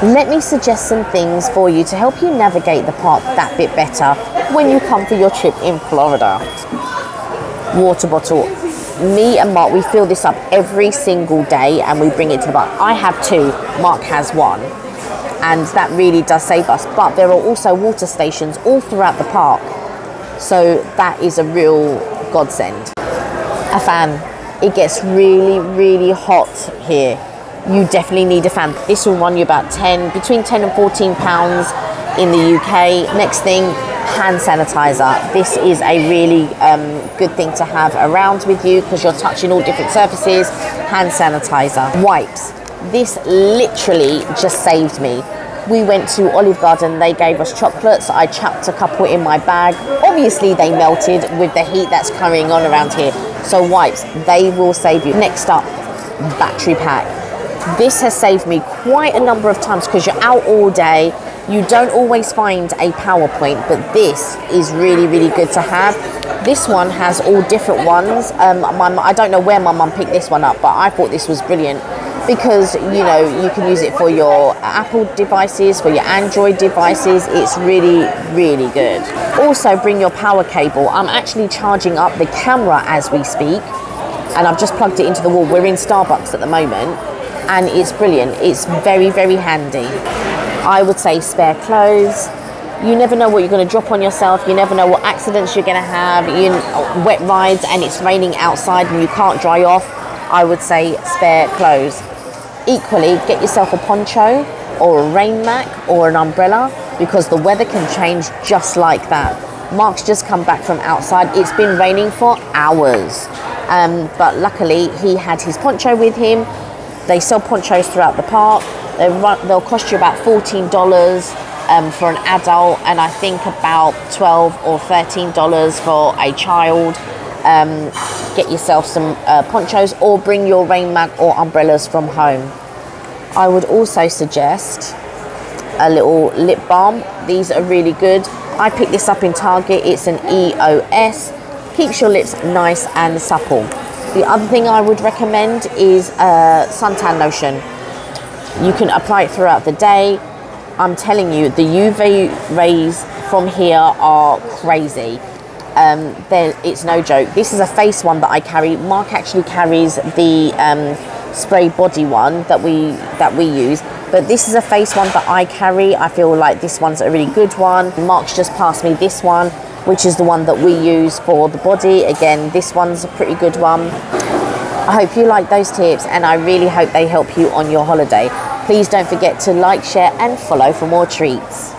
Let me suggest some things for you to help you navigate the park that bit better when you come for your trip in Florida. Water bottle. Me and Mark, we fill this up every single day and we bring it to the park. I have 2, Mark has 1, and that really does save us. But there are also water stations all throughout the park, so that is a real godsend. A fan. It gets really, really hot here. You definitely need a fan. This will run you about between 10 and 14 pounds in the UK. Next thing, hand sanitizer. This is a really good thing to have around with you because you're touching all different surfaces. Hand sanitizer. Wipes. This literally just saved me. We went to Olive Garden, they gave us chocolates. I chucked a couple in my bag. Obviously they melted with the heat that's carrying on around here. So wipes, they will save you. Next up, battery pack. This has saved me quite a number of times because you're out all day. You don't always find a power point, but this is really, really good to have. This one has all different ones. I don't know where my mum picked this one up, but I thought this was brilliant because, you know, you can use it for your Apple devices, for your Android devices. It's really, really good. Also, bring your power cable. I'm actually charging up the camera as we speak, and I've just plugged it into the wall. We're in Starbucks at the moment, and it's brilliant. It's very, very handy. I would say spare clothes. You never know what you're going to drop on yourself. You never know what accidents you're going to have. Wet rides and it's raining outside and you can't dry off. I would say spare clothes. Equally, get yourself a poncho or a rain mat or an umbrella because the weather can change just like that. Mark's just come back from outside. It's been raining for hours. But luckily he had his poncho with him. They sell ponchos throughout the park. They'll cost you about $14 for an adult, and I think about $12 or $13 for a child. Get yourself some ponchos or bring your rain mat or umbrellas from home. I would also suggest a little lip balm. These are really good. I picked this up in Target. It's an EOS. Keeps your lips nice and supple. The other thing I would recommend is suntan lotion. You can apply it throughout the day. I'm telling you, the UV rays from here are crazy. It's no joke. This is a face one that I carry. Mark actually carries the spray body one that we use, but this is a face one that I carry. I feel like this one's a really good one. Mark's just passed me this one, which is the one that we use for the body. Again, this one's a pretty good one. I hope you like those tips and I really hope they help you on your holiday. Please don't forget to like, share and follow for more treats.